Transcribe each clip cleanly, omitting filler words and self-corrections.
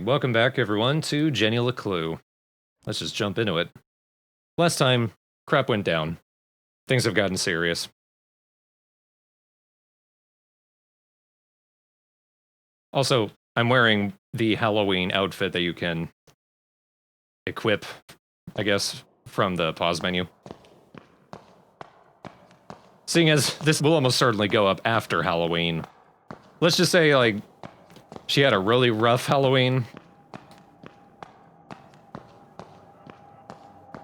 Welcome back, everyone, to Jenny LeClue. Let's just jump into it. Last time, crap went down. Things have gotten serious. Also, I'm wearing the Halloween outfit that you can equip, I guess, from the pause menu. Seeing as this will almost certainly go up after Halloween. Let's just say, like, she had a really rough Halloween.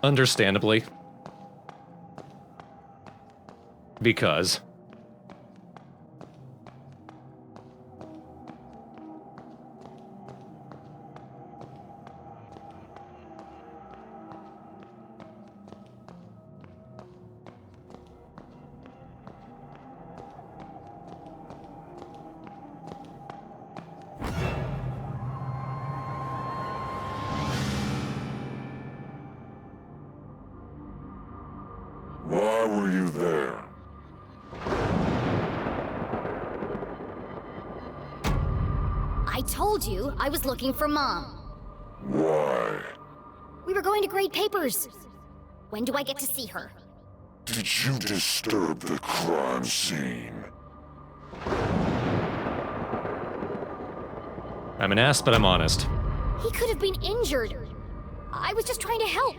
Understandably. Because. Why were you there? I told you I was looking for Mom. Why? We were going to grade papers. When do I get to see her? Did you disturb the crime scene? I'm an ass, but I'm honest. He could have been injured. I was just trying to help.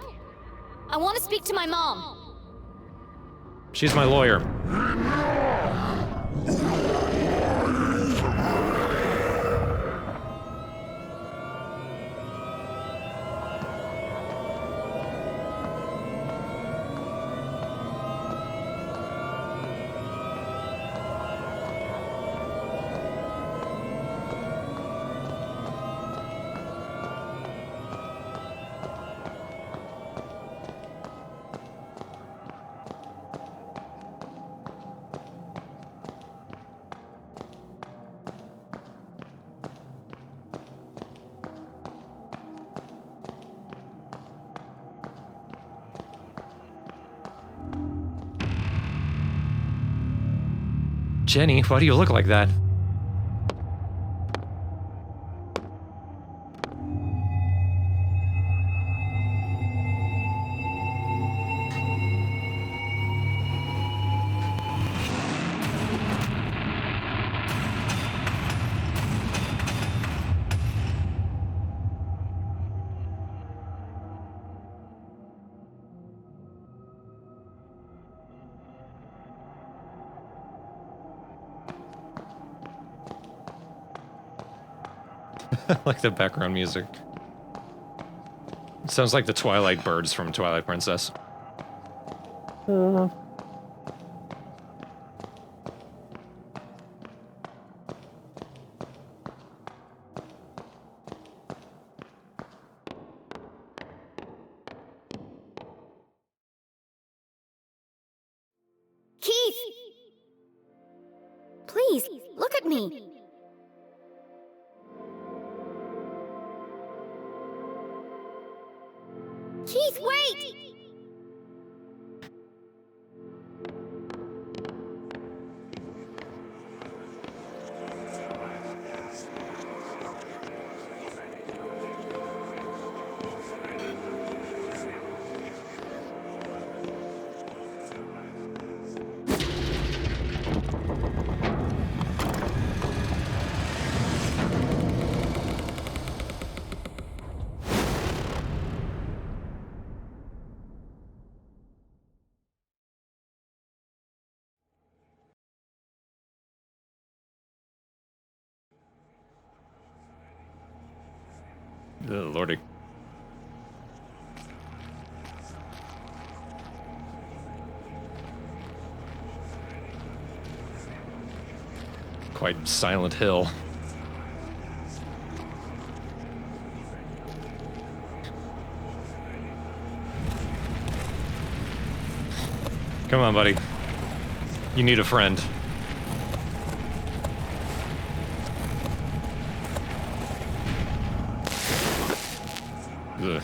I want to speak to my mom. She's my lawyer. Jenny, why do you look like that? I like the background music. It sounds like the Twilight birds from Twilight Princess. Keith! Please, look at me. Keith, wait! Oh, lordy. Quite Silent Hill. Come on, buddy. You need a friend. Ugh.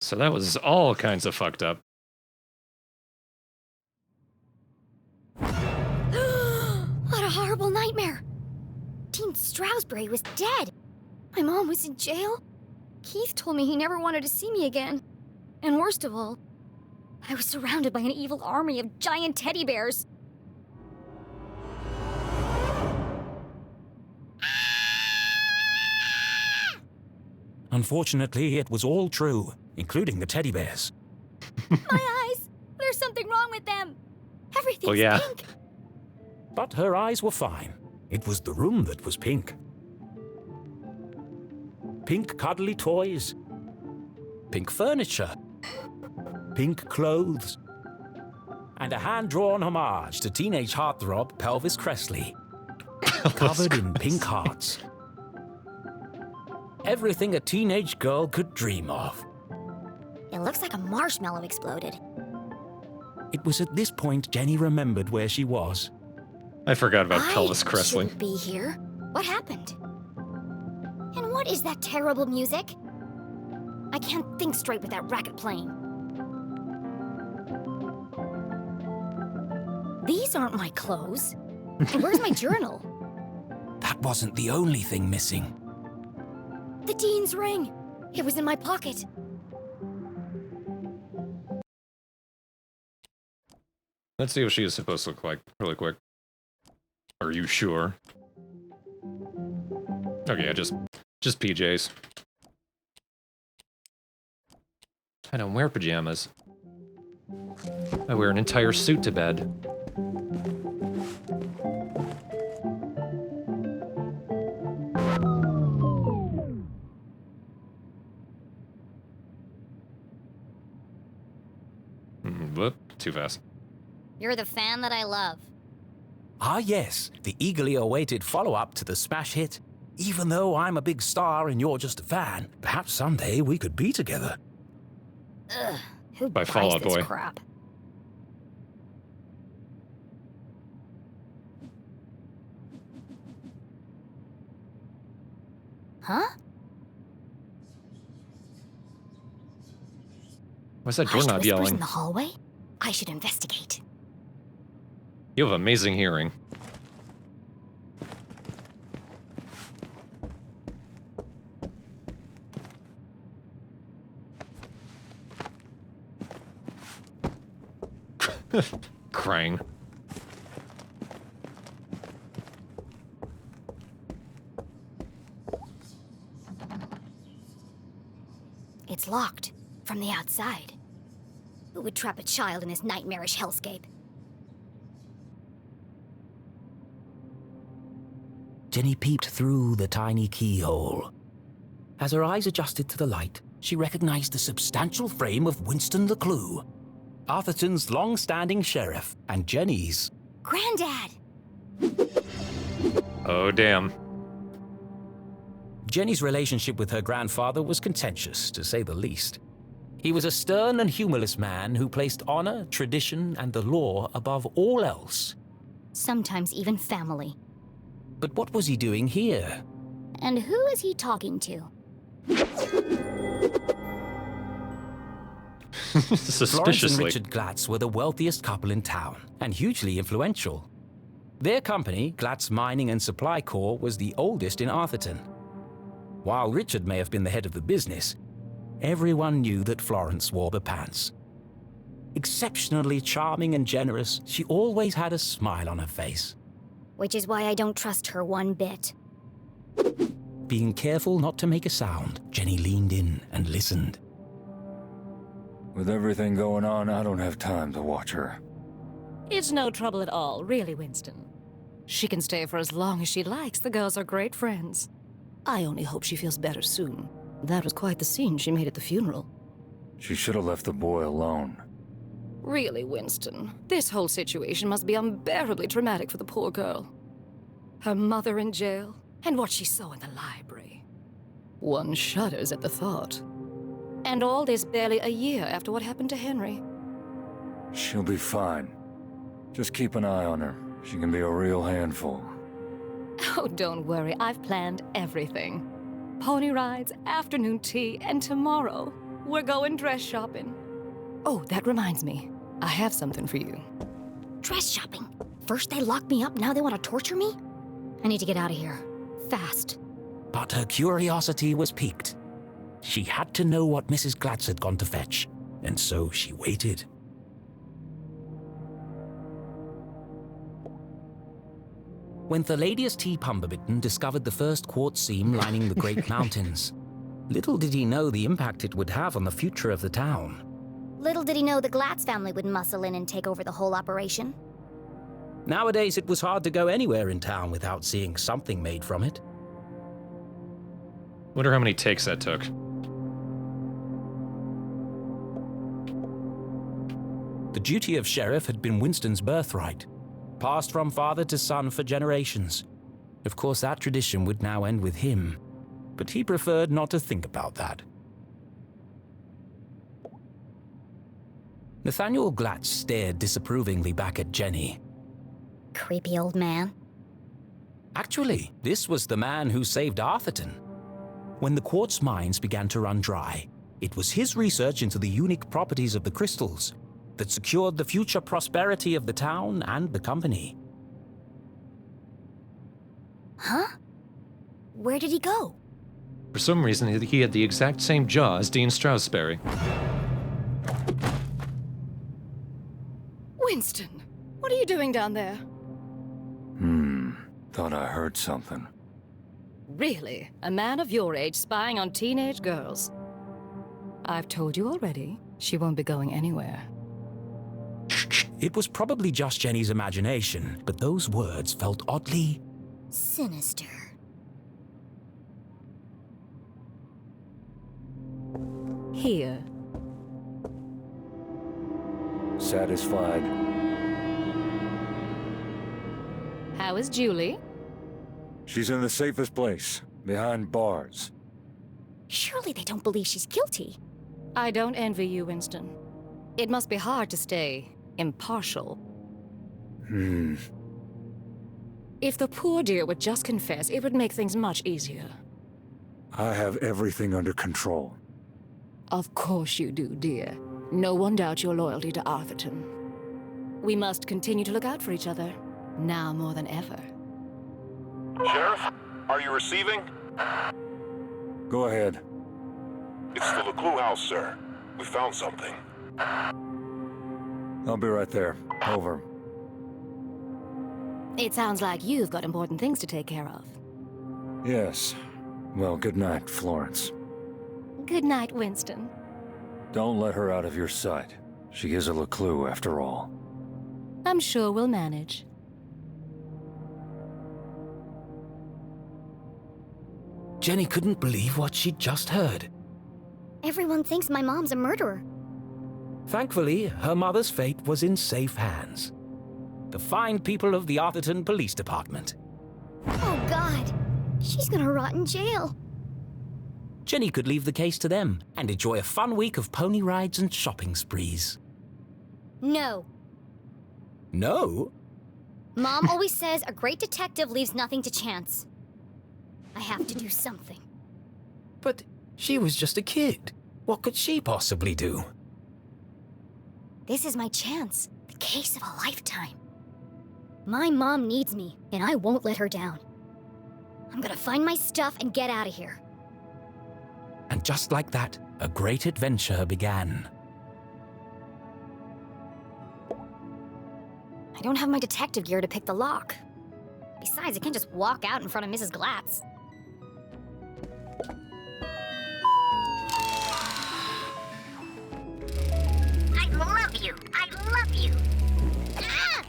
So that was all kinds of fucked up. What a horrible nightmare. Dean Stroudsbury was dead. My mom was in jail. Keith told me he never wanted to see me again. And worst of all, I was surrounded by an evil army of giant teddy bears. Unfortunately, it was all true, including the teddy bears. My eyes! There's something wrong with them! Everything's pink! But her eyes were fine. It was the room that was pink. Pink cuddly toys. Pink furniture. Pink clothes. And a hand-drawn homage to teenage heartthrob Pelvis Cressley. Covered in pink hearts. Everything a teenage girl could dream of. It looks like a marshmallow exploded. It was at this point Jenny remembered where she was. I forgot about Pelvis I Cressley. shouldn't be here. What happened? And what is that terrible music? I can't think straight with that racket playing. These aren't my clothes. And where's my journal? That wasn't the only thing missing. The Dean's ring. It was in my pocket. Let's see what she is supposed to look like really quick. Are you sure? Okay, yeah, just PJs. I don't wear pajamas. I wear an entire suit to bed. Whoop, too fast. You're the fan that I love. Ah yes, the eagerly awaited follow-up to the smash hit. Even though I'm a big star and you're just a fan, perhaps someday we could be together. Ugh, who By buys Fall Out this Boy. crap? Huh? Why's that Hushed doorknob whispers in yelling? the hallway? I should investigate. You have amazing hearing. Crying. It's locked from the outside. Who would trap a child in this nightmarish hellscape? Jenny peeped through the tiny keyhole. As her eyes adjusted to the light, she recognized the substantial frame of Winston LeClue, Arthurton's long-standing sheriff, and Jenny's. Granddad! Oh, damn. Jenny's relationship with her grandfather was contentious, to say the least. He was a stern and humorless man who placed honor, tradition, and the law above all else. Sometimes even family. But what was he doing here? And who is he talking to? Florence and Suspiciously. Richard Glatz were the wealthiest couple in town, and hugely influential. Their company, Glatz Mining and Supply Corps, was the oldest in Arthurton. While Richard may have been the head of the business, everyone knew that Florence wore the pants. Exceptionally charming and generous, she always had a smile on her face. Which is why I don't trust her one bit. Being careful not to make a sound, Jenny leaned in and listened. With everything going on, I don't have time to watch her. It's no trouble at all, really, Winston. She can stay for as long as she likes. The girls are great friends. I only hope she feels better soon. That was quite the scene she made at the funeral. She should have left the boy alone. Really, Winston, this whole situation must be unbearably traumatic for the poor girl. Her mother in jail, and what she saw in the library. One shudders at the thought. And all this barely a year after what happened to Henry. She'll be fine. Just keep an eye on her. She can be a real handful. Oh, don't worry, I've planned everything. Pony rides, afternoon tea, and tomorrow, We're going dress shopping. Oh, that reminds me. I have something for you. Dress shopping? First they locked me up, now they want to torture me? I need to get out of here. Fast. But her curiosity was piqued. She had to know what Mrs. Glatz had gone to fetch, and so she waited. When Thaddeus T. Pumberbitten discovered the first quartz seam lining the Great Mountains, little did he know the impact it would have on the future of the town. Little did he know the Glatz family would muscle in and take over the whole operation. Nowadays, it was hard to go anywhere in town without seeing something made from it. Wonder how many takes that took. The duty of sheriff had been Winston's birthright, passed from father to son for generations. Of course, that tradition would now end with him, but he preferred not to think about that. Nathaniel Glatz stared disapprovingly back at Jenny. Creepy old man. Actually, this was the man who saved Arthurton. When the quartz mines began to run dry, it was his research into the unique properties of the crystals that secured the future prosperity of the town and the company. Huh? Where did he go? For some reason, he had the exact same jaw as Dean Stroudsbury. Winston, what are you doing down there? Thought I heard something. Really? A man of your age spying on teenage girls? I've told you already, she won't be going anywhere. It was probably just Jenny's imagination, but those words felt oddly sinister. Here. Satisfied? How is Julie? She's in the safest place, behind bars. Surely they don't believe she's guilty. I don't envy you, Winston. It must be hard to stay impartial. If the poor dear would just confess, it would make things much easier. I have everything under control. Of course you do, dear. No one doubts your loyalty to Arthurton. We must continue to look out for each other, now more than ever. Sheriff, are you receiving? Go ahead. It's the LeClue house, sir. We found something. I'll be right there. Over. It sounds like you've got important things to take care of. Yes. Well, good night, Florence. Good night, Winston. Don't let her out of your sight. She is a LeClue, after all. I'm sure we'll manage. Jenny couldn't believe what she'd just heard. Everyone thinks my mom's a murderer. Thankfully, her mother's fate was in safe hands. The fine people of the Arthurton Police Department. Oh God, she's gonna rot in jail. Jenny could leave the case to them and enjoy a fun week of pony rides and shopping sprees. No. No? Mom always says a great detective leaves nothing to chance. I have to do something. But she was just a kid. What could she possibly do? This is my chance. The case of a lifetime. My mom needs me, and I won't let her down. I'm gonna find my stuff and get out of here. And just like that, a great adventure began. I don't have my detective gear to pick the lock. Besides, I can't just walk out in front of Mrs. Glatz. I love you! I love you! Ah!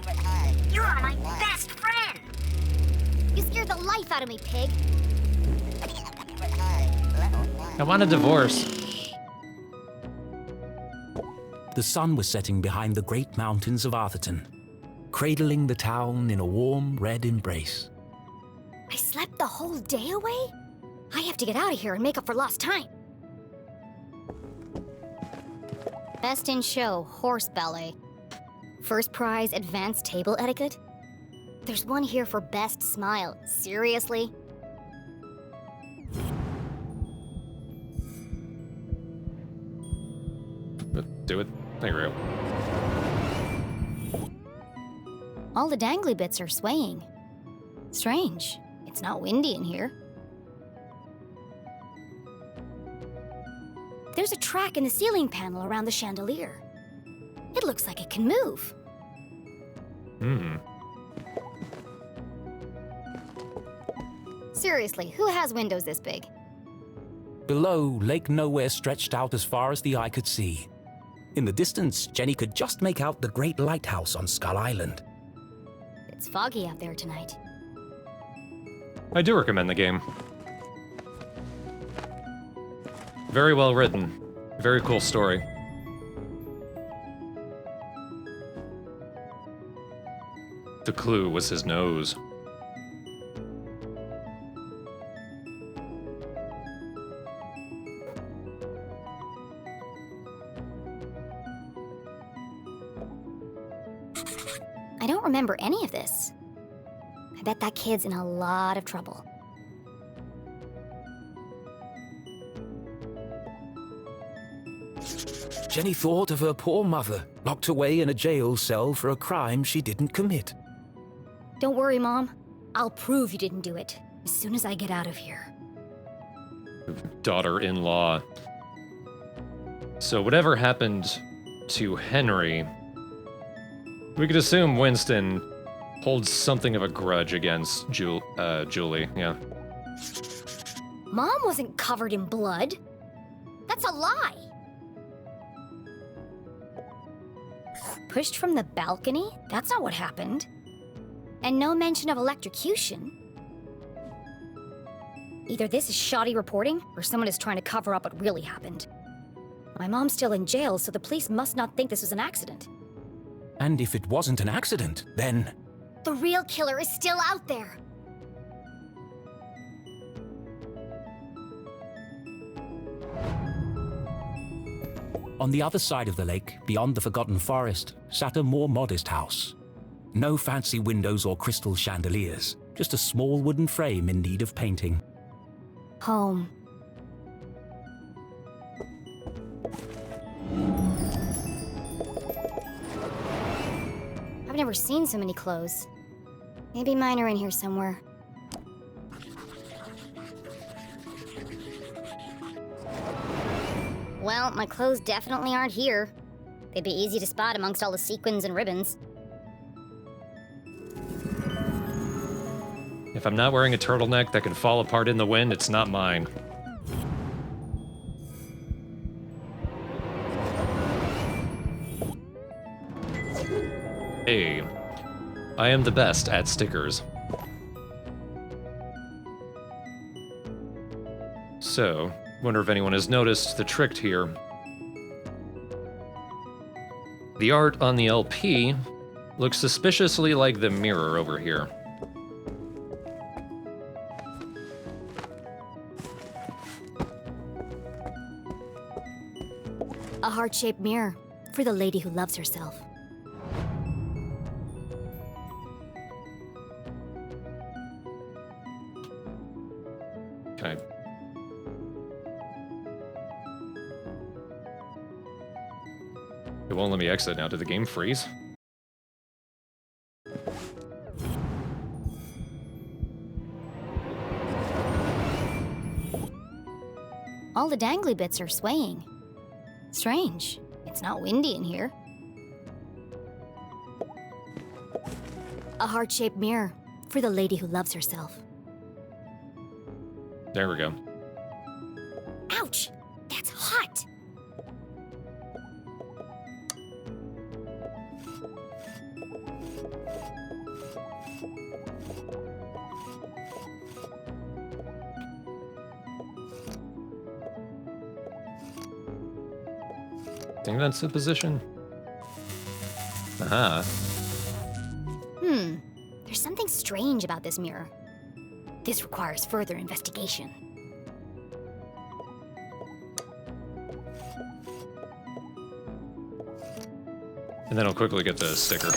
You're my best friend! You scared the life out of me, pig! I want a divorce. The sun was setting behind the great mountains of Arthurton, cradling the town in a warm red embrace. I slept the whole day away? I have to get out of here and make up for lost time. Best in show, horse ballet. First prize, advanced table etiquette. There's one here for best smile. Seriously? do it. There we go. All the dangly bits are swaying. Strange. It's not windy in here. There's a track in the ceiling panel around the chandelier. It looks like it can move. Seriously, who has windows this big? Below, Lake Nowhere stretched out as far as the eye could see. In the distance, Jenny could just make out the great lighthouse on Skull Island. It's foggy out there tonight. I do recommend the game. Very well written. Very cool story. The clue was his nose. I don't remember any of this. I bet that kid's in a lot of trouble. Jenny thought of her poor mother, locked away in a jail cell for a crime she didn't commit. Don't worry, Mom. I'll prove you didn't do it as soon as I get out of here. Daughter-in-law. So whatever happened to Henry, we could assume Winston holds something of a grudge against Julie, yeah. Mom wasn't covered in blood. That's a lie. Pushed from the balcony? That's not what happened. And no mention of electrocution. Either this is shoddy reporting, or someone is trying to cover up what really happened. My mom's still in jail, so the police must not think this was an accident. And if it wasn't an accident, then... The real killer is still out there. On the other side of the lake, beyond the Forgotten Forest, sat a more modest house. No fancy windows or crystal chandeliers, just a small wooden frame in need of painting. Home. I've never seen so many clothes. Maybe mine are in here somewhere. Well, my clothes definitely aren't here. They'd be easy to spot amongst all the sequins and ribbons. If I'm not wearing a turtleneck that can fall apart in the wind, it's not mine. Hey, I am the best at stickers. So, wonder if anyone has noticed the trick here. The art on the LP looks suspiciously like the mirror over here. A heart-shaped mirror for the lady who loves herself. Can I... It won't let me exit now. Did the game freeze? All the dangly bits are swaying. Strange. It's not windy in here. A heart-shaped mirror for the lady who loves herself. There we go. Ouch! That's hot! I think that's the position. Aha. There's something strange about this mirror. This requires further investigation. And then I'll quickly get the sticker.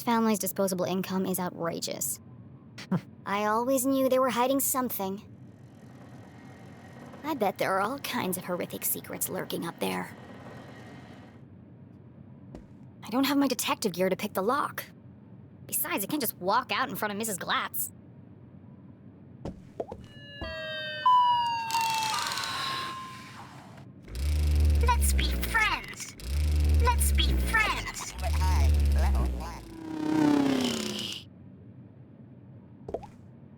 family's disposable income is outrageous. I always knew they were hiding something. I bet there are all kinds of horrific secrets lurking up there. I don't have my detective gear to pick the lock. Besides, I can't just walk out in front of Mrs. Glatz. Let's be friends. Let's be friends.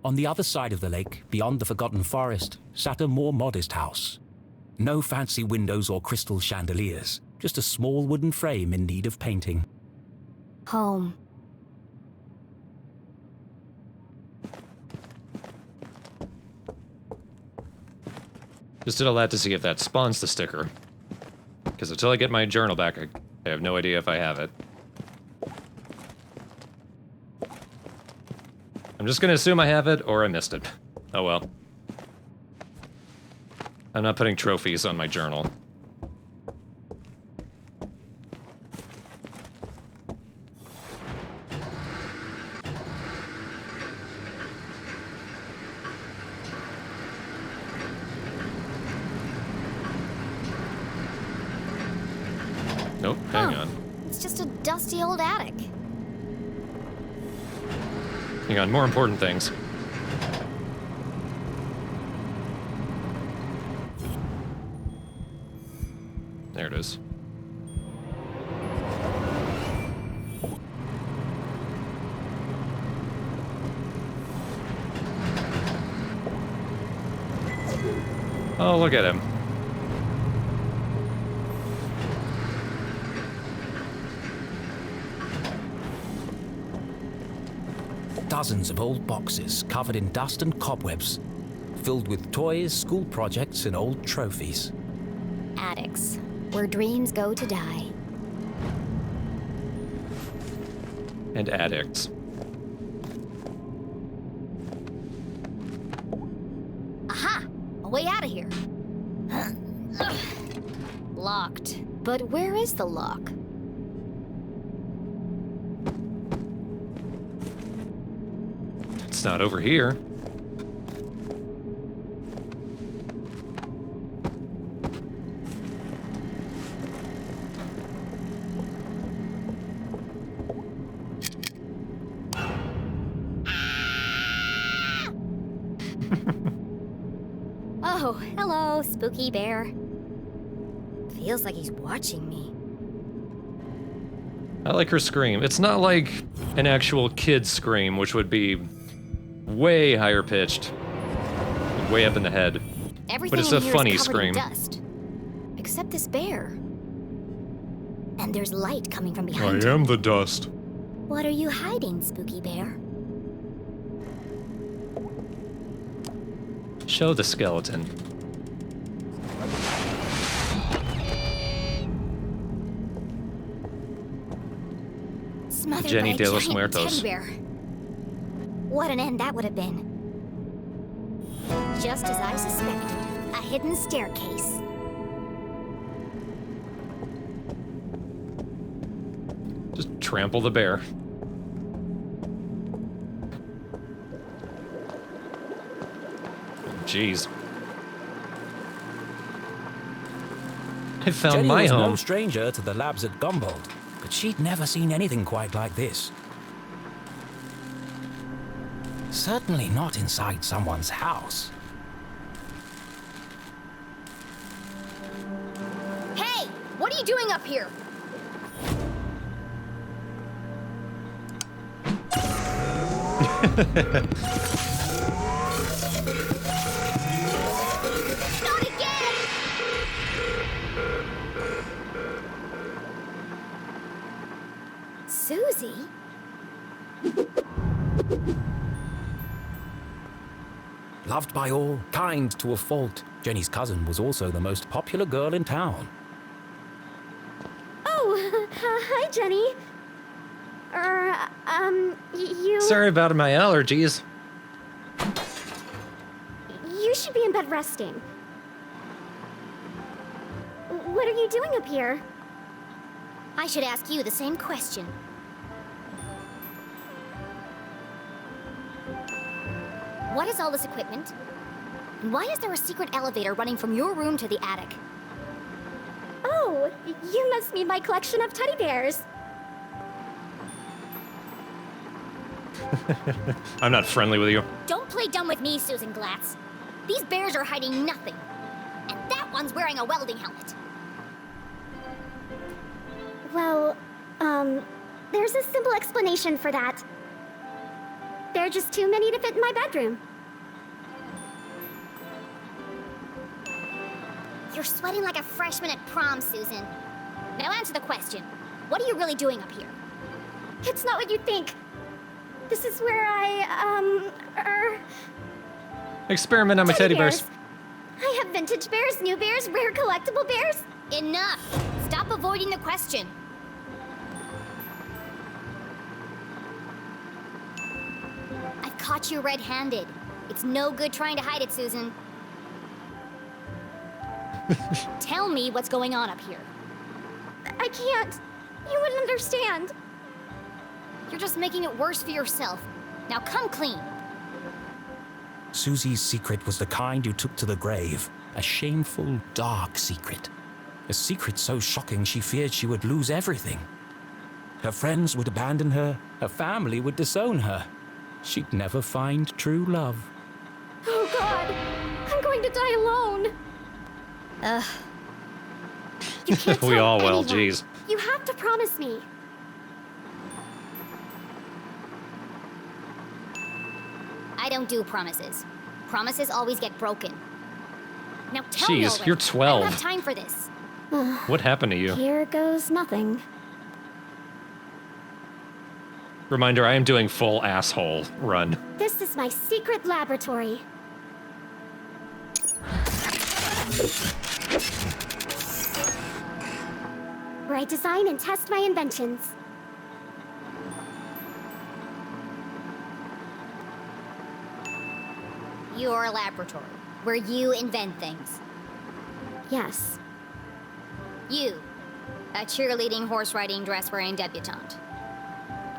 On the other side of the lake, beyond the Forgotten Forest, sat a more modest house. No fancy windows or crystal chandeliers, just a small wooden frame in need of painting. Home. Just did a lot to see if that spawns the sticker. Because until I get my journal back, I have no idea if I have it. I'm just gonna assume I have it, or I missed it. Oh well. I'm not putting trophies on my journal. Nope, hang on. It's just a dusty old attic. Hang on, more important things. There it is. Oh, look at him. Dozens of old boxes covered in dust and cobwebs, filled with toys, school projects, and old trophies. Attics, where dreams go to die. And addicts. Aha! A way out of here. Locked. But where is the lock? It's not over here. Oh, hello, spooky bear. Feels like he's watching me. I like her scream. It's not like an actual kid's scream, which would be way higher pitched, way up in the head. Everything But it's in a here funny is covered in scream. dust, except this bear. And there's light coming from behind him. am the dust. What are you hiding, spooky bear? Show the skeleton. Smothered Jenny by a de los giant Muertos. teddy bear. What an end that would have been. Just as I suspected, a hidden staircase. Just trample the bear. Jeez. I found Jenny my was home. no stranger to the labs at Gumboldt, but she'd never seen anything quite like this. Certainly not inside someone's house. Hey! What are you doing up here? Not again! Susie? Loved by all, kind to a fault, Jenny's cousin was also the most popular girl in town. Oh, hi, Jenny. You... Sorry about my allergies. You should be in bed resting. What are you doing up here? I should ask you the same question. What is all this equipment? And why is there a secret elevator running from your room to the attic? Oh, you must mean my collection of teddy bears. I'm not friendly with you. Don't play dumb with me, Susan Glatz. These bears are hiding nothing. And that one's wearing a welding helmet. Well, there's a simple explanation for that. There are just too many to fit in my bedroom. You're sweating like a freshman at prom, Susan. Now answer the question. What are you really doing up here? It's not what you think. This is where I, Experiment on my teddy bears. I have vintage bears, new bears, rare collectible bears. Enough! Stop avoiding the question. I've caught you red-handed. It's no good trying to hide it, Susan. Tell me what's going on up here. I can't. You wouldn't understand. You're just making it worse for yourself. Now come clean. Susie's secret was the kind you took to the grave. A shameful, dark secret. A secret so shocking she feared she would lose everything. Her friends would abandon her. Her family would disown her. She'd never find true love. Oh God, I'm going to die alone. You can't We tell all will, anyone. jeez. You have to promise me. I don't do promises. Promises always get broken. Now tell me Jeez, already. you're I 12. don't have time for this. What happened to you? Here goes nothing. Reminder, I am doing full asshole run. This is my secret laboratory. Where I design and test my inventions. Your laboratory, where you invent things. Yes. You, a cheerleading, horse-riding, dress-wearing debutante.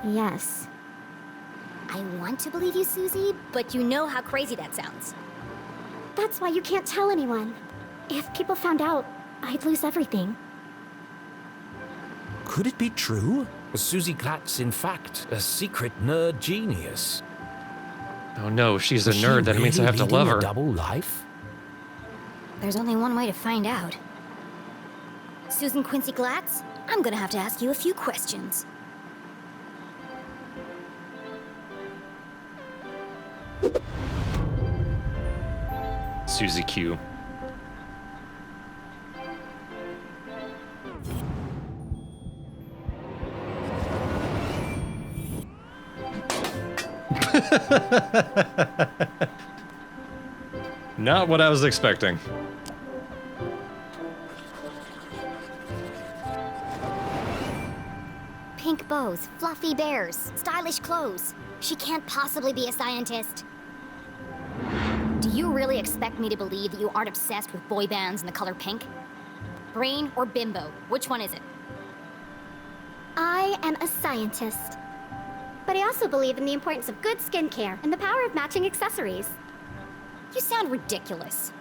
Yes. I want to believe you, Susie, but you know how crazy that sounds. That's why you can't tell anyone. If people found out, I'd lose everything. Could it be true? Was Susie Glatz, in fact, a secret nerd genius? Oh no, she's a Was she nerd. That means I really have to leading love a her. double life? There's only one way to find out. Susan Quincy Glatz, I'm gonna have to ask you a few questions. Susie Q. Not what I was expecting. Pink bows, fluffy bears, stylish clothes. She can't possibly be a scientist. Do you really expect me to believe that you aren't obsessed with boy bands and the color pink? Brain or bimbo? Which one is it? I am a scientist. But I also believe in the importance of good skincare and the power of matching accessories. You sound ridiculous.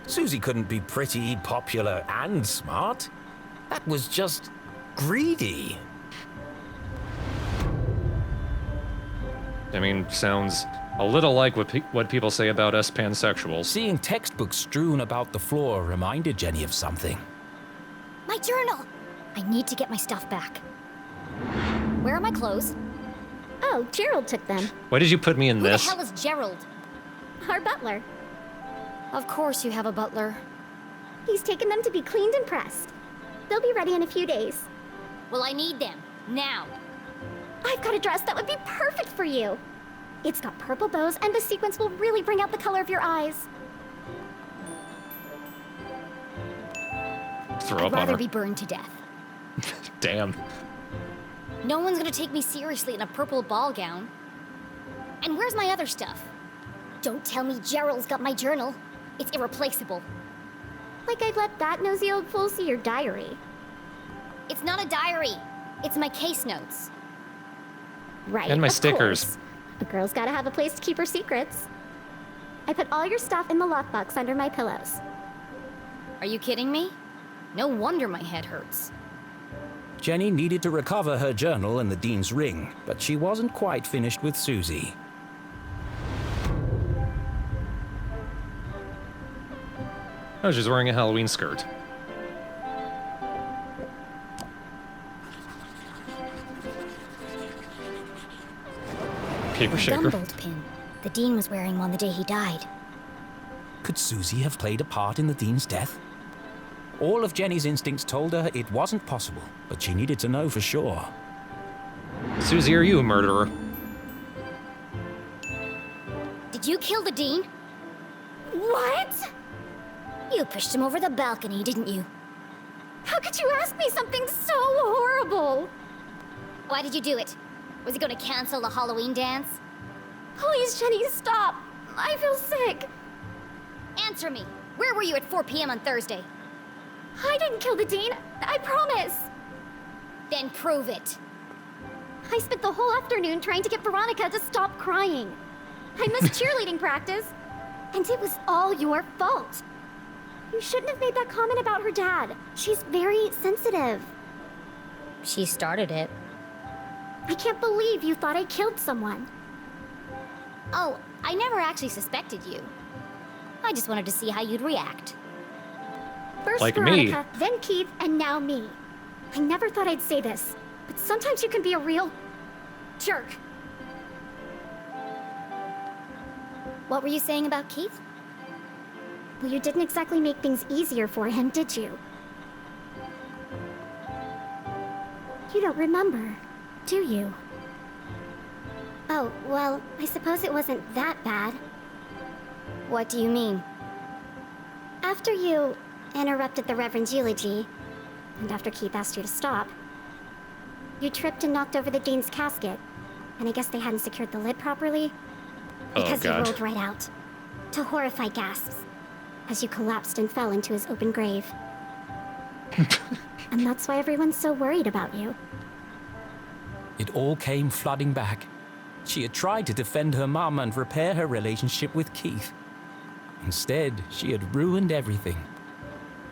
Susie couldn't be pretty, popular, and smart. That was just greedy. I mean, sounds a little like what people say about us pansexuals. Seeing textbooks strewn about the floor reminded Jenny of something. My journal! I need to get my stuff back. Where are my clothes? Oh, Gerald took them. Why did you put me in Who this? the hell is Gerald? Our butler. Of course you have a butler. He's taken them to be cleaned and pressed. They'll be ready in a few days. Well, I need them. Now. I've got a dress that would be perfect for you. It's got purple bows, and the sequins will really bring out the color of your eyes. Throw I'd up on rather her. be burned to death. Damn. No one's gonna take me seriously in a purple ball gown. And where's my other stuff? Don't tell me Gerald's got my journal. It's irreplaceable. Like I'd let that nosy old fool see your diary. It's not a diary. It's my case notes. Right, And my of stickers. course. A girl's gotta have a place to keep her secrets. I put all your stuff in the lockbox under my pillows. Are you kidding me? No wonder my head hurts. Jenny needed to recover her journal and the Dean's ring, but she wasn't quite finished with Susie. Oh, she's wearing a Halloween skirt. Paper A shaker. Gumbold pin. The Dean was wearing one the day he died. Could Susie have played a part in the Dean's death? All of Jenny's instincts told her it wasn't possible, but she needed to know for sure. Susie, are you a murderer? Did you kill the Dean? What? You pushed him over the balcony, didn't you? How could you ask me something so horrible? Why did you do it? Was he going to cancel the Halloween dance? Please, Jenny, stop. I feel sick. Answer me. Where were you at 4 p.m. on Thursday? I didn't kill the Dean. I promise. Then prove it. I spent the whole afternoon trying to get Veronica to stop crying. I missed cheerleading practice. And it was all your fault. You shouldn't have made that comment about her dad. She's very sensitive. She started it. I can't believe you thought I killed someone. Oh, I never actually suspected you. I just wanted to see how you'd react. First Like me. Veronica, then Keith, and now me. I never thought I'd say this, but sometimes you can be a real jerk. What were you saying about Keith? Well, you didn't exactly make things easier for him, did you? You don't remember, do you? Oh, well, I suppose it wasn't that bad. What do you mean? After you interrupted the Reverend's eulogy, and after Keith asked you to stop, you tripped and knocked over the Dean's casket, and I guess they hadn't secured the lid properly, Oh, because you God. rolled right out, to horrified gasps, as you collapsed and fell into his open grave. And that's why everyone's so worried about you. It all came flooding back. She had tried to defend her mum and repair her relationship with Keith. Instead, she had ruined everything.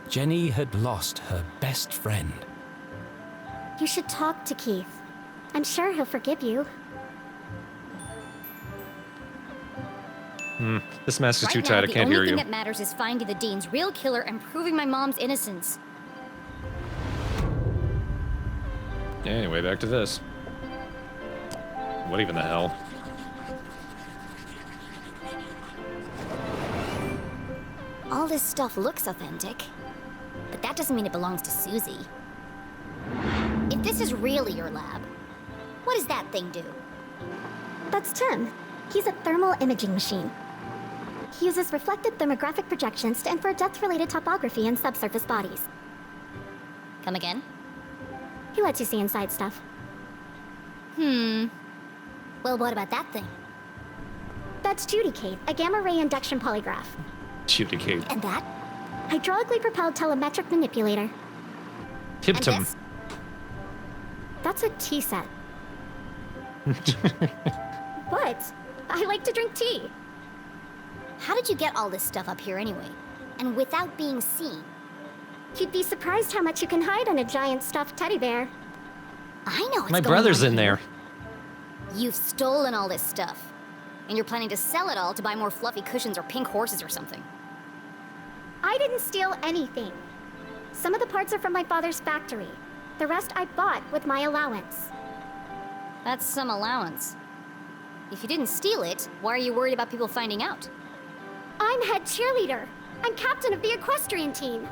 Jenny had lost her best friend. You should talk to Keith. I'm sure he'll forgive you. This mask is Right too now, tight, I the can't only hear thing you. that matters is finding the Dean's real killer and proving my mom's innocence. Anyway, back to this. What even the hell? All this stuff looks authentic, but that doesn't mean it belongs to Susie. If this is really your lab, what does that thing do? That's Tim. He's a thermal imaging machine. He uses reflected thermographic projections to infer depth-related topography in subsurface bodies. Come again? He lets you see inside stuff. Well, what about that thing? That's Judicate, a gamma-ray induction polygraph. Judicate. And that? Hydraulically propelled telemetric manipulator. And Tiptum. this? That's a tea set. What? I like to drink tea. How did you get all this stuff up here anyway? And without being seen? You'd be surprised how much you can hide on a giant stuffed teddy bear. I know what's My going brother's on in here. there. You've stolen all this stuff. And you're planning to sell it all to buy more fluffy cushions or pink horses or something. I didn't steal anything. Some of the parts are from my father's factory. The rest I bought with my allowance. That's some allowance. If you didn't steal it, why are you worried about people finding out? I'm head cheerleader. I'm captain of the equestrian team.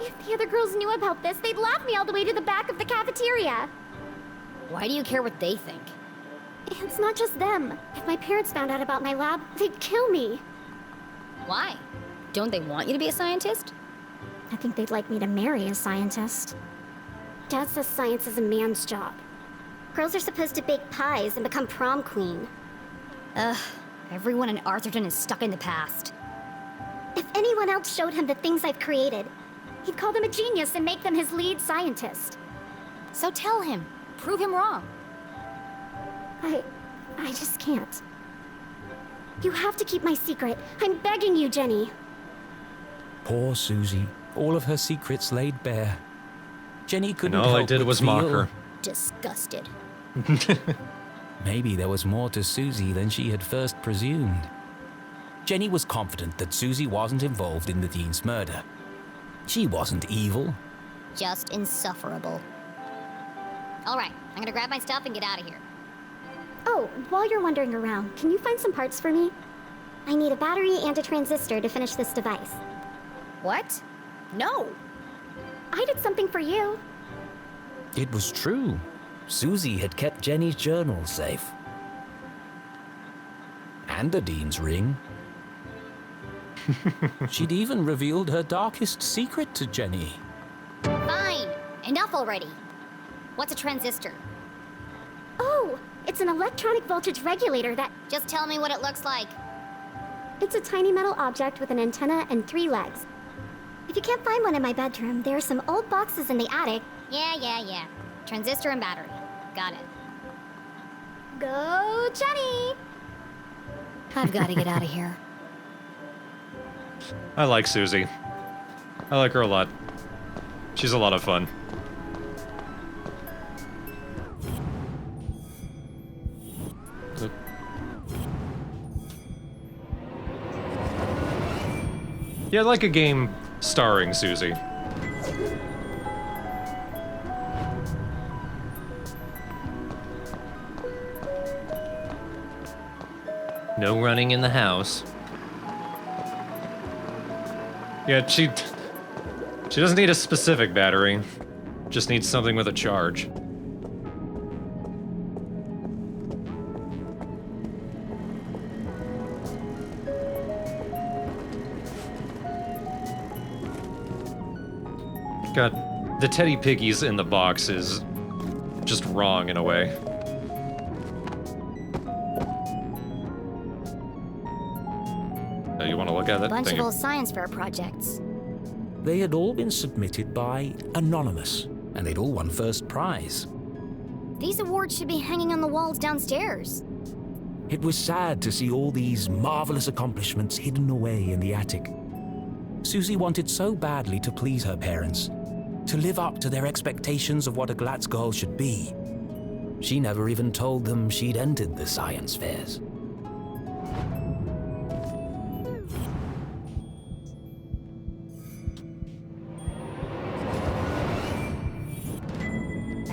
If the other girls knew about this, they'd laugh me all the way to the back of the cafeteria. Why do you care what they think? It's not just them. If my parents found out about my lab, they'd kill me. Why? Don't they want you to be a scientist? I think they'd like me to marry a scientist. Dad says science is a man's job. Girls are supposed to bake pies and become prom queen. Ugh, everyone in Arthurton is stuck in the past. If anyone else showed him the things I've created, he'd call them a genius and make them his lead scientist. So tell him. Prove him wrong. I just can't. You have to keep my secret. I'm begging you, Jenny. Poor Susie. All of her secrets laid bare. Jenny couldn't And all I help did but was mock feel her. Disgusted. maybe there was more to Susie than she had first presumed. Jenny was confident that Susie wasn't involved in the Dean's murder. She wasn't evil. Just insufferable. Alright, I'm gonna grab my stuff and get out of here. Oh, while you're wandering around, can you find some parts for me? I need a battery and a transistor to finish this device. What? No! I did something for you. It was true. Susie had kept Jenny's journal safe. And the Dean's ring. She'd even revealed her darkest secret to Jenny. Fine! Enough already! What's a transistor? Oh, it's an electronic voltage regulator that... Just tell me what it looks like. It's a tiny metal object with an antenna and 3 legs. If you can't find one in my bedroom, there are some old boxes in the attic. Yeah. Transistor and battery. Got it. Go, Jenny! I've got to get out of here. I like Susie. I like her a lot. She's a lot of fun. Oop. Yeah, I'd like a game starring Susie. No running in the house. Yeah, she doesn't need a specific battery. Just needs something with a charge. God, the Teddy Piggies in the box is just wrong in a way. You want to look at that? Bunch Thank of you. old science fair projects. They had all been submitted by Anonymous, and they'd all won first prize. These awards should be hanging on the walls downstairs. It was sad to see all these marvelous accomplishments hidden away in the attic. Susie wanted so badly to please her parents, to live up to their expectations of what a Glatz girl should be. She never even told them she'd entered the science fairs.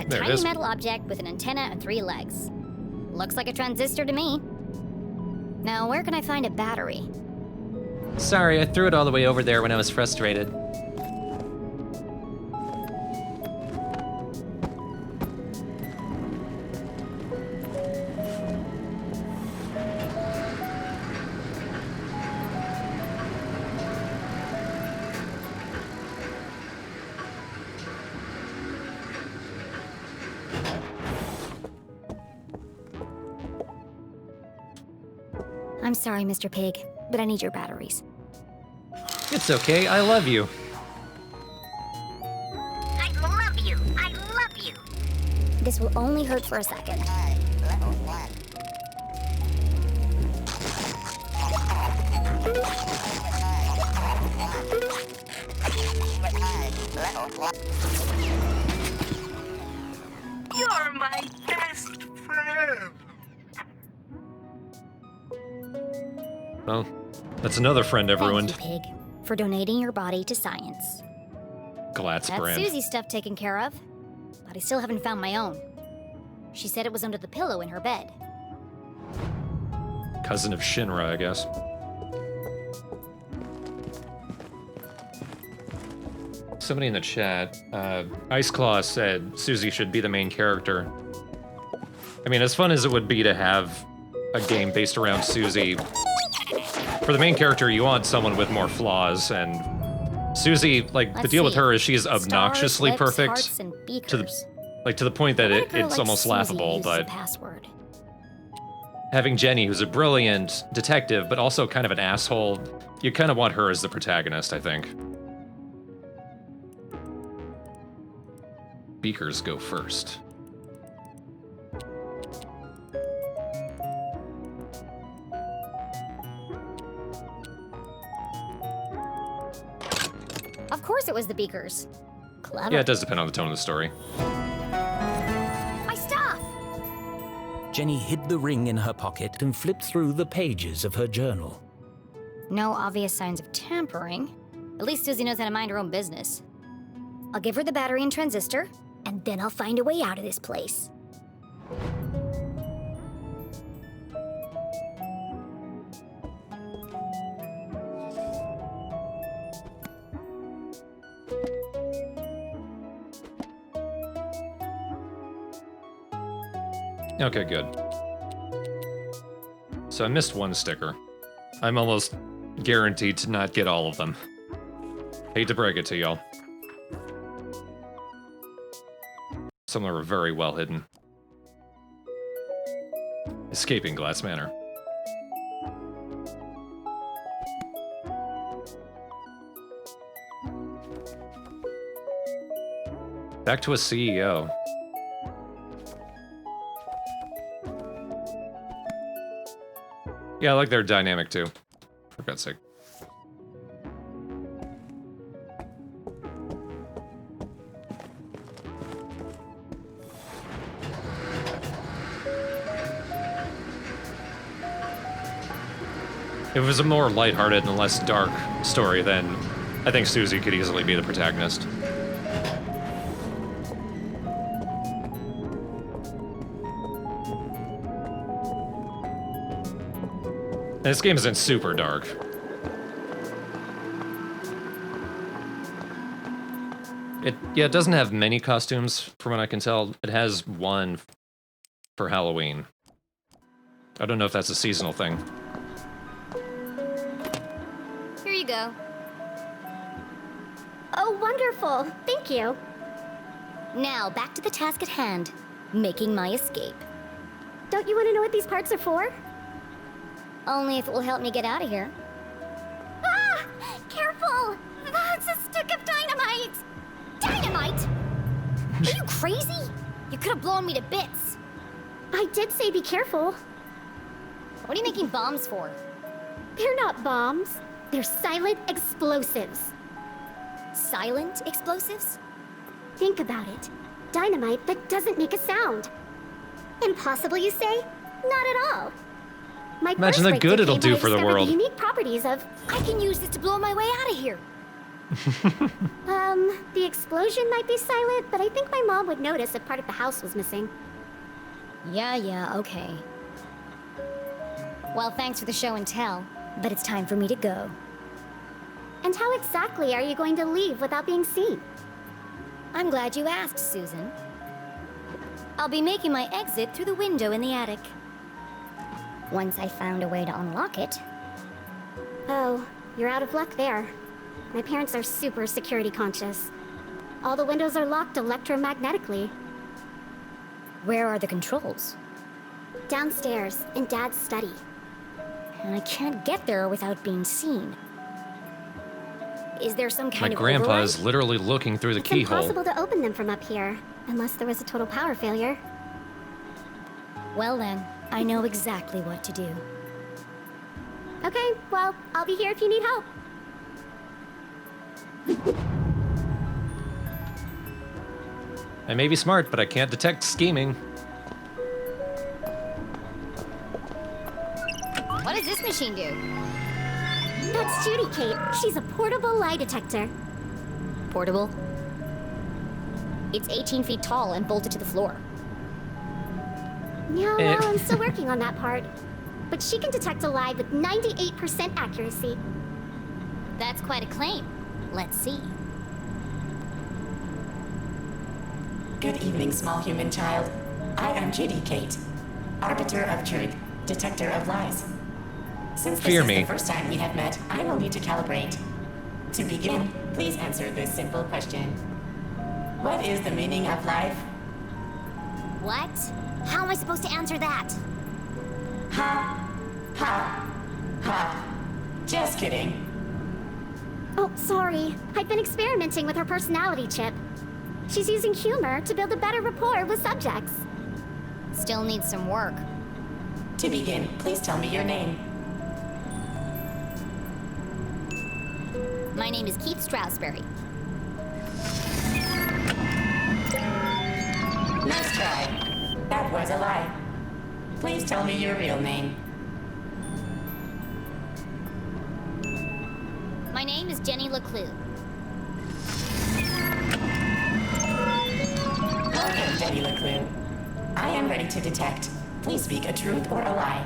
A There it tiny is. metal object with an antenna and 3 legs. Looks like a transistor to me. Now, where can I find a battery? Sorry, I threw it all the way over there when I was frustrated. I'm sorry, Mr. Pig, but I need your batteries. It's okay, I love you. I love you! I love you! This will only hurt for a second. You're my best friend. Well, that's another friend I've ruined. Thank you, Pig, for donating your body to science. Glatz That's brand. Susie's stuff taken care of, but I still haven't found my own. She said it was under the pillow in her bed. Cousin of Shinra, I guess. Somebody in the chat, Ice Claw said Susie should be the main character. I mean, as fun as it would be to have a game based around Susie, for the main character, you want someone with more flaws, and Susie, like, the Let's deal with see. her is she's Stars, obnoxiously lips, perfect hearts, and to the beakers. to the point that I bet a girl it's like almost Susie laughable, uses a but password. having Jenny, who's a brilliant detective, but also kind of an asshole, you kind of want her as the protagonist, I think. Beakers go first. course it was the beakers. Clever. Yeah, it does depend on the tone of the story. My stuff! Jenny hid the ring in her pocket and flipped through the pages of her journal. No obvious signs of tampering. At least Susie knows how to mind her own business. I'll give her the battery and transistor, and then I'll find a way out of this place. Okay, good. So I missed one sticker. I'm almost guaranteed to not get all of them. Hate to break it to y'all. Some of them are very well hidden. Escaping Glatz Manor. Back to a CEO. Yeah, I like their dynamic too. For God's sake. If it was a more lighthearted and less dark story, then I think Susie could easily be the protagonist. And this game isn't super dark. It doesn't have many costumes, from what I can tell. It has one for Halloween. I don't know if that's a seasonal thing. Here you go. Oh, wonderful. Thank you. Now, back to the task at hand. Making my escape. Don't you want to know what these parts are for? Only if it will help me get out of here. Ah! Careful! That's a stick of dynamite! Dynamite? Are you crazy? You could have blown me to bits. I did say be careful. What are you making bombs for? They're not bombs. They're silent explosives. Silent explosives? Think about it. Dynamite that doesn't make a sound. Impossible, you say? Not at all. My Imagine first the good it'll do for the world. The unique properties of... I can use this to blow my way out of here. The explosion might be silent, but I think my mom would notice if part of the house was missing. Yeah, okay. Well, thanks for the show and tell, but it's time for me to go. And how exactly are you going to leave without being seen? I'm glad you asked, Susan. I'll be making my exit through the window in the attic. Once I found a way to unlock it. Oh, you're out of luck there. My parents are super security conscious. All the windows are locked electromagnetically. Where are the controls? Downstairs, in Dad's study. And I can't get there without being seen. Is there some kind My of grandpa override? is literally looking through the It's keyhole. impossible to open them from up here, unless there was a total power failure. Well then, I know exactly what to do. Okay, well, I'll be here if you need help. I may be smart, but I can't detect scheming. What does this machine do? That's Judy, Kate. She's a portable lie detector. Portable? It's 18 feet tall and bolted to the floor. Yeah, well, I'm still working on that part. But she can detect a lie with 98% accuracy. That's quite a claim. Let's see. Good evening, small human child. I am Judy Kate, arbiter of truth, detector of lies. Since this Fear is me. the first time we have met, I will need to calibrate. To begin, please answer this simple question. What is the meaning of life? What? How am I supposed to answer that? Ha! Ha! Ha! Just kidding. Oh, sorry. I've been experimenting with her personality chip. She's using humor to build a better rapport with subjects. Still needs some work. To begin, please tell me your name. My name is Keith Stroudsbury. Nice try. That was a lie. Please tell me your real name. My name is Jenny LeClue. Welcome, Jenny LeClue. I am ready to detect. Please speak a truth or a lie.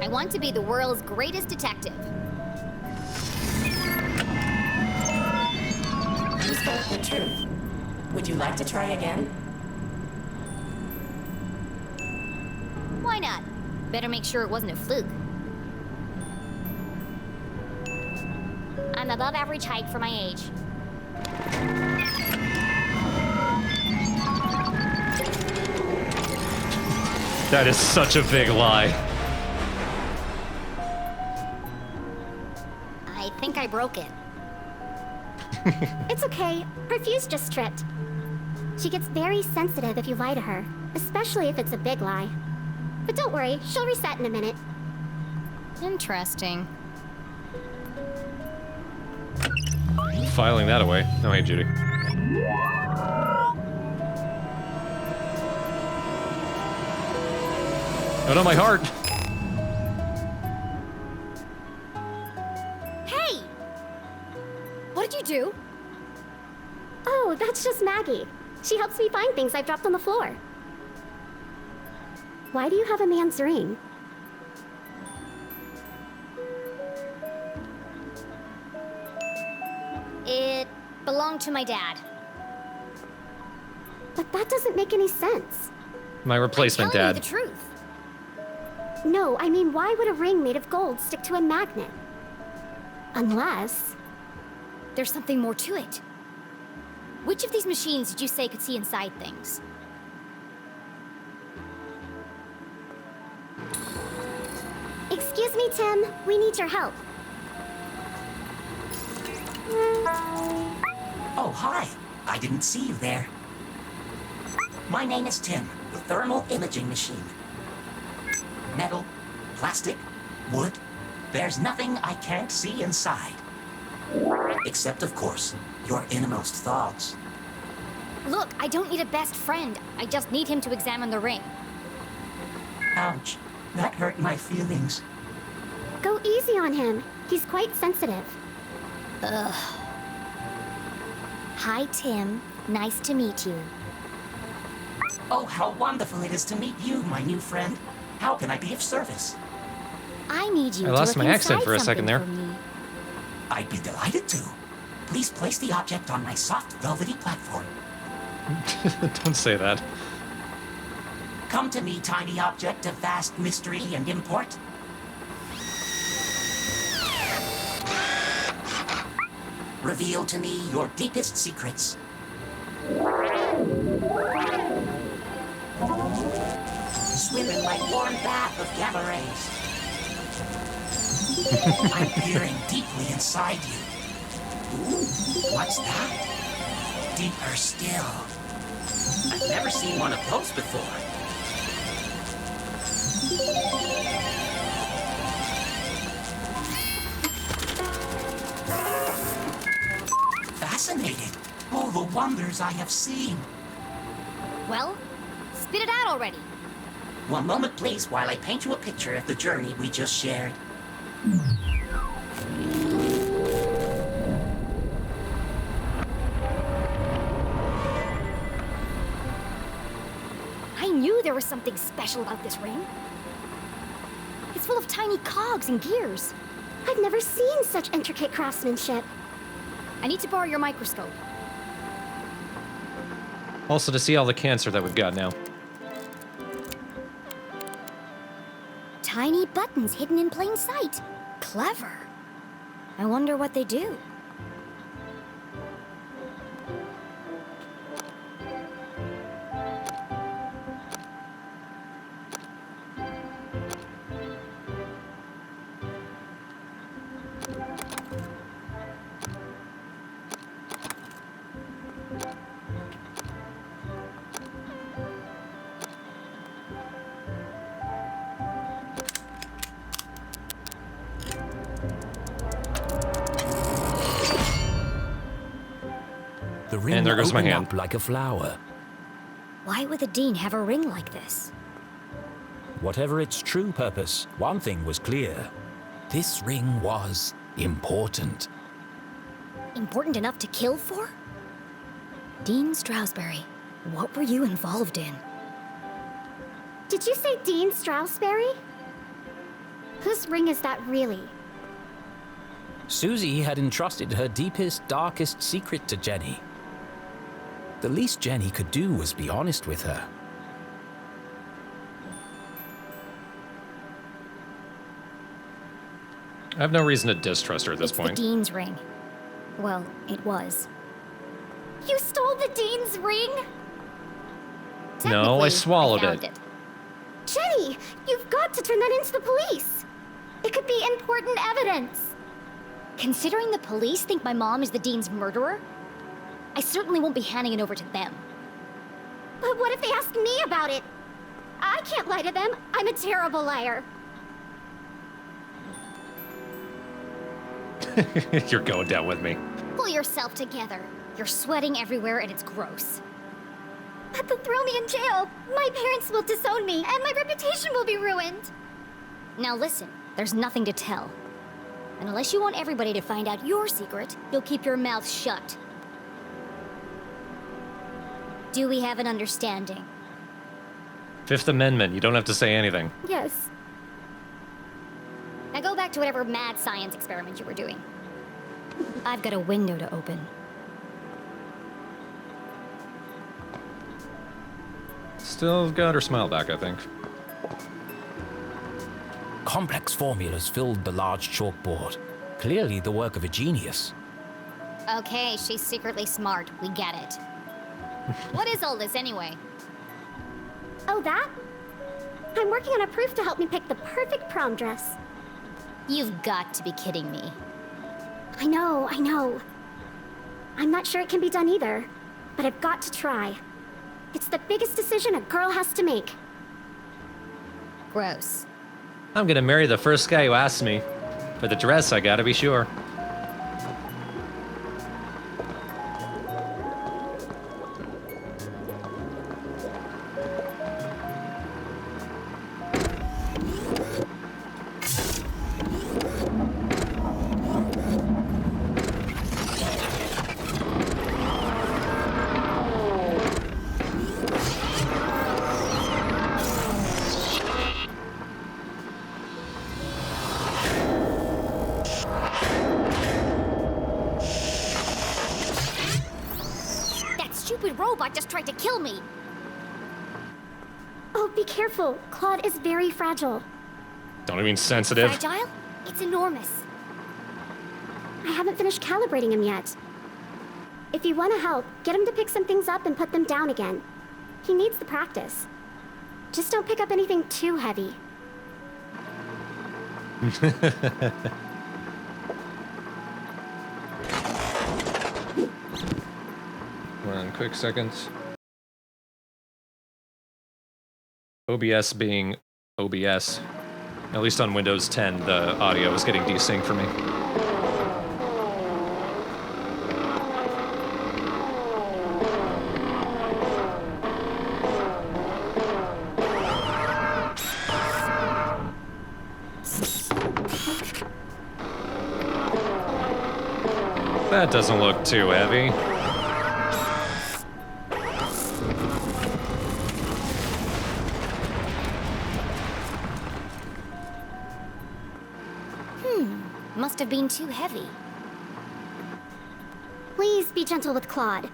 I want to be the world's greatest detective. You spoke the truth. Would you like to try again? Why not? Better make sure it wasn't a fluke. I'm above average height for my age. That is such a big lie. I think I broke it. It's okay. Her fuse just tripped. She gets very sensitive if you lie to her, especially if it's a big lie. But don't worry, she'll reset in a minute. Interesting. Filing that away. Oh, hey, Judy. Oh no, my heart! Hey! What did you do? Oh, that's just Maggie. She helps me find things I've dropped on the floor. Why do you have a man's ring? It belonged to my dad. But that doesn't make any sense. My replacement I'm telling dad. you the truth. No, I mean, why would a ring made of gold stick to a magnet? Unless... There's something more to it. Which of these machines did you say could see inside things? Excuse me, Tim. We need your help. Oh, hi. I didn't see you there. My name is Tim, the thermal imaging machine. Metal, plastic, wood. There's nothing I can't see inside. Except, of course, your innermost thoughts. Look, I don't need a best friend. I just need him to examine the ring. Ouch. That hurt my feelings. Go easy on him. He's quite sensitive. Ugh. Hi, Tim. Nice to meet you. Oh, how wonderful it is to meet you, my new friend. How can I be of service? I need you I to lost look my accent inside for a second there. something for me. I'd be delighted to. Please place the object on my soft, velvety platform. Don't say that. Come to me, tiny object of vast mystery and import. Reveal to me your deepest secrets. Swim in my warm bath of gamma rays. I'm peering deeply inside you. Ooh, what's that? Deeper still. I've never seen one of those before. Fascinated. Oh, the wonders I have seen. Well, spit it out already. One moment, please, while I paint you a picture of the journey we just shared. I knew there was something special about this ring. It's full of tiny cogs and gears. I've never seen such intricate craftsmanship. I need to borrow your microscope. Also to see all the cancer that we've got now. Tiny buttons hidden in plain sight. Clever. I wonder what they do. there goes my open hand. up like a flower. Why would the Dean have a ring like this? Whatever its true purpose, one thing was clear. This ring was important. Important enough to kill for? Dean Stroudsbury, what were you involved in? Did you say Dean Stroudsbury? Whose ring is that really? Susie had entrusted her deepest, darkest secret to Jenny. The least Jenny could do was be honest with her. I have no reason to distrust her at this It's point. the Dean's ring. Well, it was. You stole the Dean's ring? No, I Technically, swallowed found it. Jenny, you've got to turn that into the police. It could be important evidence. Considering the police think my mom is the Dean's murderer, I certainly won't be handing it over to them. But what if they ask me about it? I can't lie to them. I'm a terrible liar. You're going down with me. Pull yourself together. You're sweating everywhere and it's gross. But they'll throw me in jail. My parents will disown me, and my reputation will be ruined. Now listen, there's nothing to tell. And unless you want everybody to find out your secret, you'll keep your mouth shut. Do we have an understanding? Fifth Amendment, you don't have to say anything. Yes. Now go back to whatever mad science experiment you were doing. I've got a window to open. Still got her smile back, I think. Complex formulas filled the large chalkboard. Clearly the work of a genius. Okay, she's secretly smart. We get it. What is all this anyway? Oh, that? I'm working on a proof to help me pick the perfect prom dress. You've got to be kidding me. I know. I'm not sure it can be done either, but I've got to try. It's the biggest decision a girl has to make. Gross. I'm gonna marry the first guy who asks me. For the dress, I gotta be sure. stupid robot just tried to kill me. Oh, be careful. Claude is very fragile. Don't I mean sensitive? Fragile? It's enormous. I haven't finished calibrating him yet. If you want to help, get him to pick some things up and put them down again. He needs the practice. Just don't pick up anything too heavy. One quick second. OBS being OBS. At least on Windows 10, the audio is getting desynced for me. That doesn't look too heavy. Must have been too heavy. Please be gentle with Claude.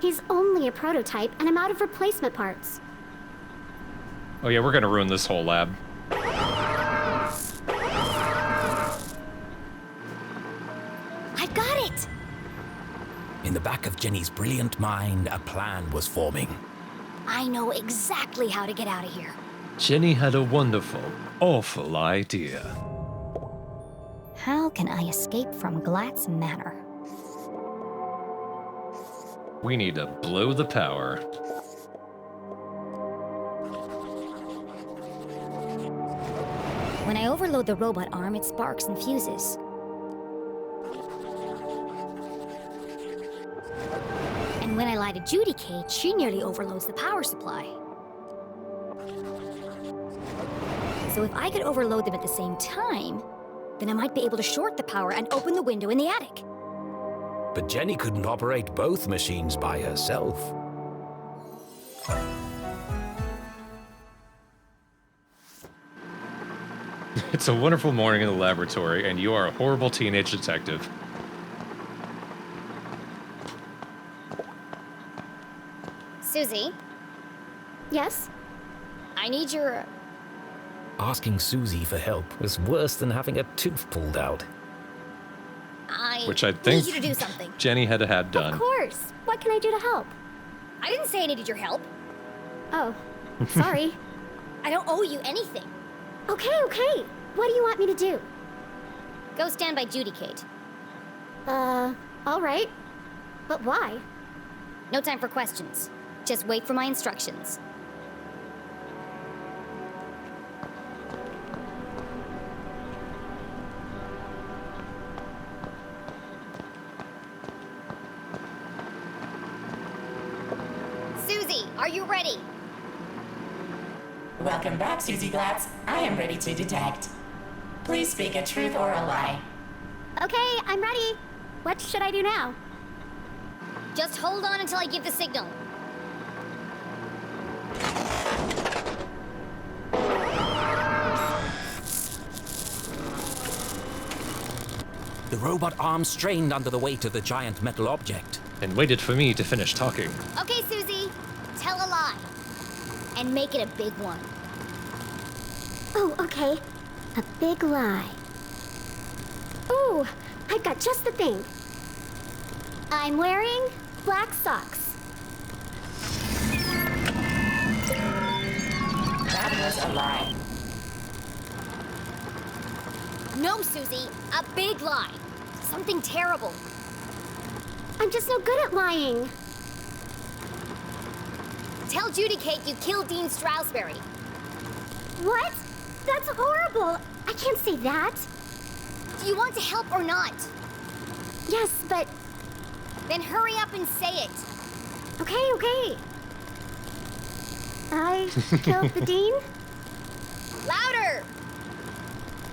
He's only a prototype, and I'm out of replacement parts. Oh yeah, we're gonna ruin this whole lab. I've got it! In the back of Jenny's brilliant mind, a plan was forming. I know exactly how to get out of here. Jenny had a wonderful, awful idea. How can I escape from Glatz Manor? We need to blow the power. When I overload the robot arm, it sparks and fuses. lie to Judicate, she nearly overloads the power supply. So if I could overload them at the same time, then I might be able to short the power and open the window in the attic. But Jenny couldn't operate both machines by herself. It's a wonderful morning in the laboratory, and you are a horrible teenage detective. Susie, Yes? I need your... Asking Susie for help was worse than having a tooth pulled out. Which I think need you to do something. Jenny had Of done. course. What can I do to help? I didn't say I needed your help. Oh, sorry. I don't owe you anything. Okay, okay. What do you want me to do? Go stand by Judicate. All right. But why? No time for questions. Just wait for my instructions. Susie, are you ready? Welcome back, Susie Glatz. I am ready to detect. Please speak a truth or a lie. Okay, I'm ready. What should I do now? Just hold on until I give the signal. The robot arm strained under the weight of the giant metal object. And waited for me to finish talking. Okay, Susie, tell a lie. And make it a big one. Oh, okay. A big lie. Ooh, I've got just the thing. I'm wearing black socks. That was a lie. No, Susie, a big lie. Something terrible. I'm just no good at lying. Tell Judicate you killed Dean Stroudsbury. What? That's horrible. I can't say that. Do you want to help or not? Yes, but... Then hurry up and say it. Okay, okay. I killed the Dean. Louder!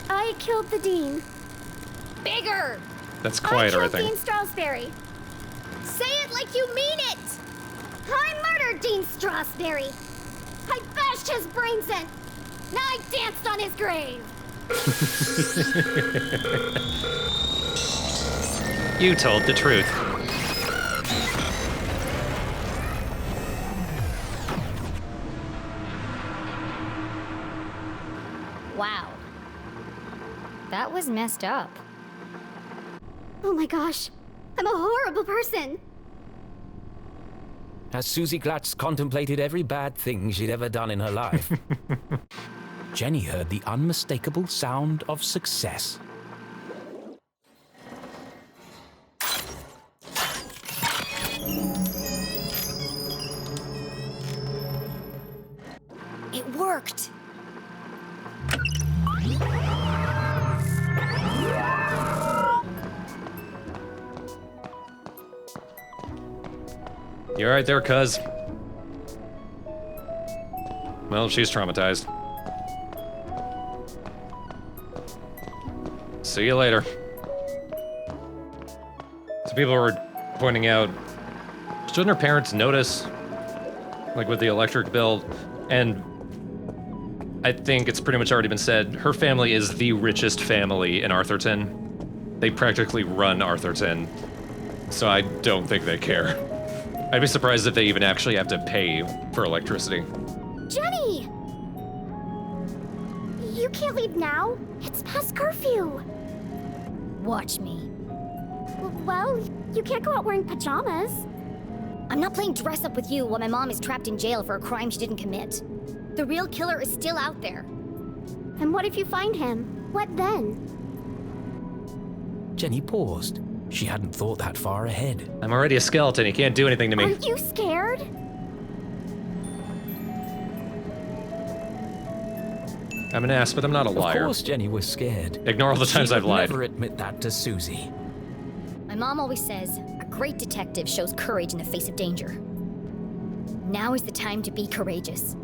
I killed the Dean. Bigger! That's quieter, I I killed think. Dean Stroudsbury. Say it like you mean it! I murdered Dean Stroudsbury. I bashed his brains in. Now I danced on his grave. You told the truth. Wow. That was messed up. Oh my gosh. I'm a horrible person. As Susie Glatz contemplated every bad thing she'd ever done in her life, Jenny heard the unmistakable sound of success. It worked. You alright there, cuz? Well, she's traumatized. See you later. So people were pointing out, shouldn't her parents notice? Like with the electric bill? And I think it's pretty much already been said, her family is the richest family in Arthurton. They practically run Arthurton. So I don't think they care. I'd be surprised if they even actually have to pay for electricity. Jenny! You can't leave now. It's past curfew. Watch me. Well, you can't go out wearing pajamas. I'm not playing dress up with you while my mom is trapped in jail for a crime she didn't commit. The real killer is still out there. And what if you find him? What then? Jenny paused. She hadn't thought that far ahead. I'm already a skeleton, you can't do anything to me. Aren't you scared? I'm an ass, but I'm not a liar. Of course Jenny was scared. Ignore all the times She I've would lied. never admit that to Susie. My mom always says, a great detective shows courage in the face of danger. Now is the time to be courageous.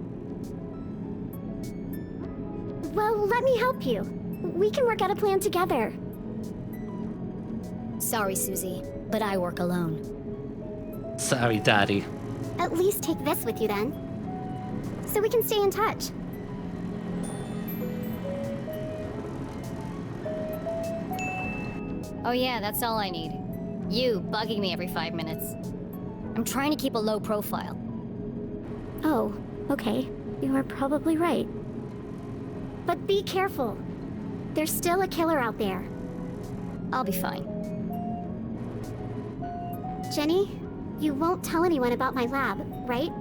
Well, let me help you. We can work out a plan together. Sorry, Susie, but I work alone. Sorry, Daddy. At least take this with you then. So we can stay in touch. Oh yeah, that's all I need. You bugging me every 5 minutes. I'm trying to keep a low profile. Oh, okay. You are probably right. But be careful. There's still a killer out there. I'll be fine. Jenny, you won't tell anyone about my lab, right?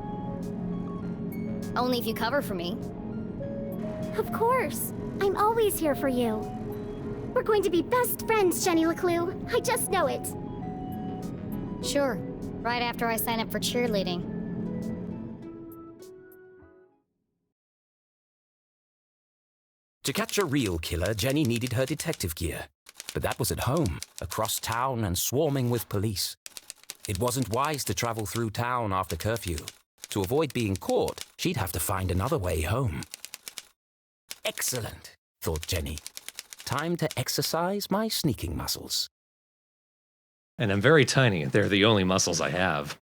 Only if you cover for me. Of course. I'm always here for you. We're going to be best friends, Jenny LeClue. I just know it. Sure. Right after I sign up for cheerleading. To catch a real killer, Jenny needed her detective gear. But that was at home, across town and swarming with police. It wasn't wise to travel through town after curfew. To avoid being caught, she'd have to find another way home. Excellent, thought Jenny. Time to exercise my sneaking muscles. And I'm very tiny. They're the only muscles I have.